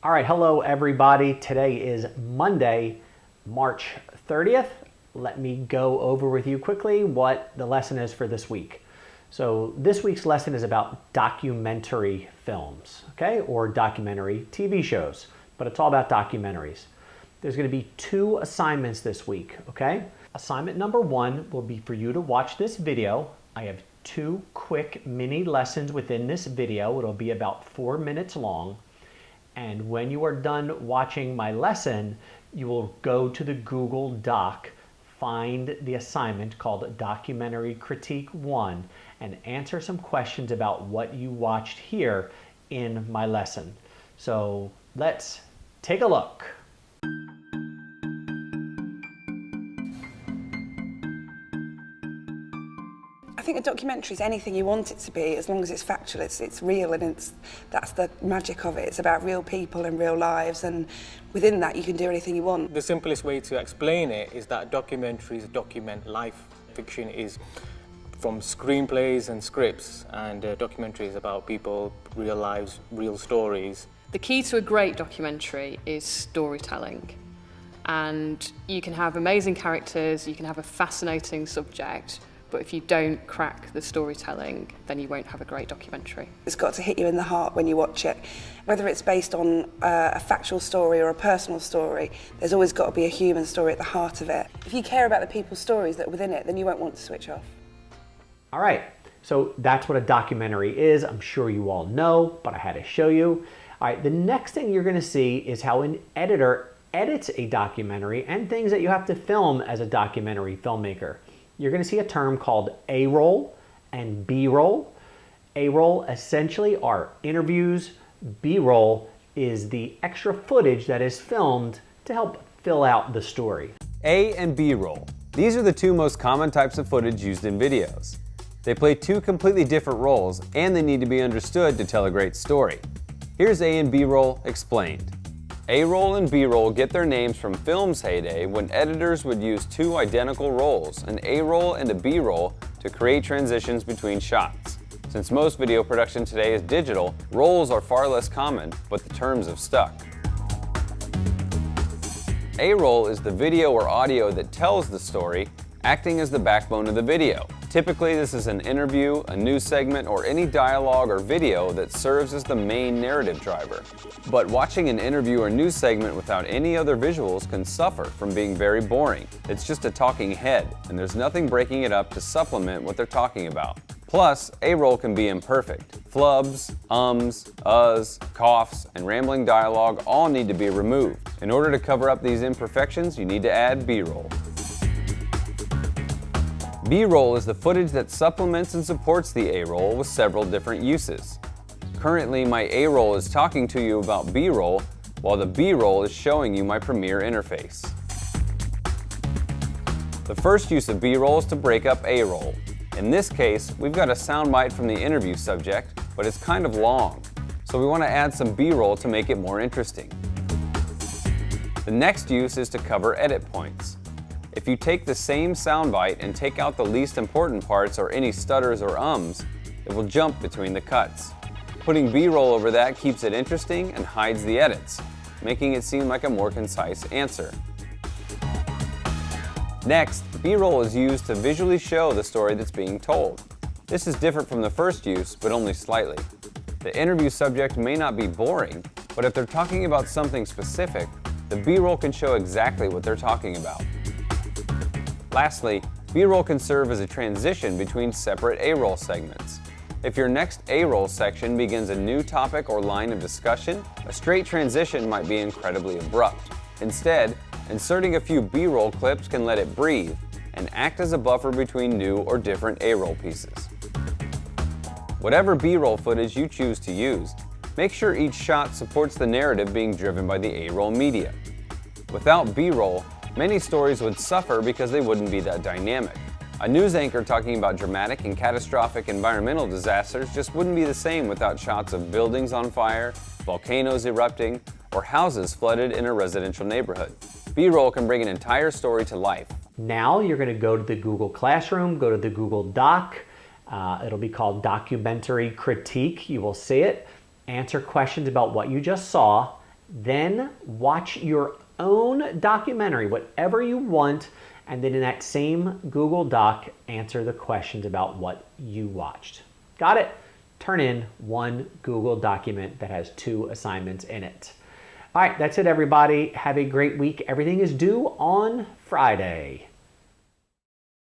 All right, hello everybody. Today is Monday, March 30th. Let me go over with you quickly what the lesson is for this week. So this week's lesson is about documentary films, okay, or documentary TV shows, but it's all about documentaries. There's going to be 2 assignments this week, okay? Assignment number 1 will be for you to watch this video. I have 2 quick mini lessons within this video. It'll be about 4 minutes long. And when you are done watching my lesson, you will go to the Google Doc, find the assignment called Documentary Critique 1, and answer some questions about what you watched here in my lesson. So let's take a look. I think a documentary is anything you want it to be, as long as it's factual, it's real, and that's the magic of it. It's about real people and real lives, and within that you can do anything you want. The simplest way to explain it is that documentaries document life. Fiction is from screenplays and scripts, and documentary is about people, real lives, real stories. The key to a great documentary is storytelling. And you can have amazing characters, you can have a fascinating subject, but if you don't crack the storytelling, then you won't have a great documentary. It's got to hit you in the heart when you watch it. Whether it's based on a factual story or a personal story, there's always got to be a human story at the heart of it. If you care about the people's stories that are within it, then you won't want to switch off. All right, so that's what a documentary is. I'm sure you all know, but I had to show you. All right, the next thing you're going to see is how an editor edits a documentary and things that you have to film as a documentary filmmaker. You're going to see a term called A-roll and B-roll. A-roll essentially are interviews. B-roll is the extra footage that is filmed to help fill out the story. A and B-roll. These are the 2 most common types of footage used in videos. They play 2 completely different roles, and they need to be understood to tell a great story. Here's A and B-roll explained. A-roll and B-roll get their names from film's heyday when editors would use 2 identical rolls, an A-roll and a B-roll, to create transitions between shots. Since most video production today is digital, rolls are far less common, but the terms have stuck. A-roll is the video or audio that tells the story, acting as the backbone of the video. Typically, this is an interview, a news segment, or any dialogue or video that serves as the main narrative driver. But watching an interview or news segment without any other visuals can suffer from being very boring. It's just a talking head, and there's nothing breaking it up to supplement what they're talking about. Plus, A-roll can be imperfect. Flubs, ums, uhs, coughs, and rambling dialogue all need to be removed. In order to cover up these imperfections, you need to add B-roll. B-roll is the footage that supplements and supports the A-roll with several different uses. Currently, my A-roll is talking to you about B-roll, while the B-roll is showing you my Premiere interface. The first use of B-roll is to break up A-roll. In this case, we've got a soundbite from the interview subject, but it's kind of long, so we want to add some B-roll to make it more interesting. The next use is to cover edit points. If you take the same soundbite and take out the least important parts or any stutters or ums, it will jump between the cuts. Putting B-roll over that keeps it interesting and hides the edits, making it seem like a more concise answer. Next, B-roll is used to visually show the story that's being told. This is different from the first use, but only slightly. The interview subject may not be boring, but if they're talking about something specific, the B-roll can show exactly what they're talking about. Lastly, B-roll can serve as a transition between separate A-roll segments. If your next A-roll section begins a new topic or line of discussion, a straight transition might be incredibly abrupt. Instead, inserting a few B-roll clips can let it breathe and act as a buffer between new or different A-roll pieces. Whatever B-roll footage you choose to use, make sure each shot supports the narrative being driven by the A-roll media. Without B-roll, many stories would suffer because they wouldn't be that dynamic. A news anchor talking about dramatic and catastrophic environmental disasters just wouldn't be the same without shots of buildings on fire, volcanoes erupting, or houses flooded in a residential neighborhood. B-roll can bring an entire story to life. Now you're going to go to the Google Classroom, go to the Google Doc. It'll be called Documentary Critique. You will see it. Answer questions about what you just saw Then watch your own documentary, whatever you want, and then in that same Google Doc, answer the questions about what you watched. Got it? Turn in one Google document that has 2 assignments in it. All right, that's it, everybody. Have a great week. Everything is due on Friday.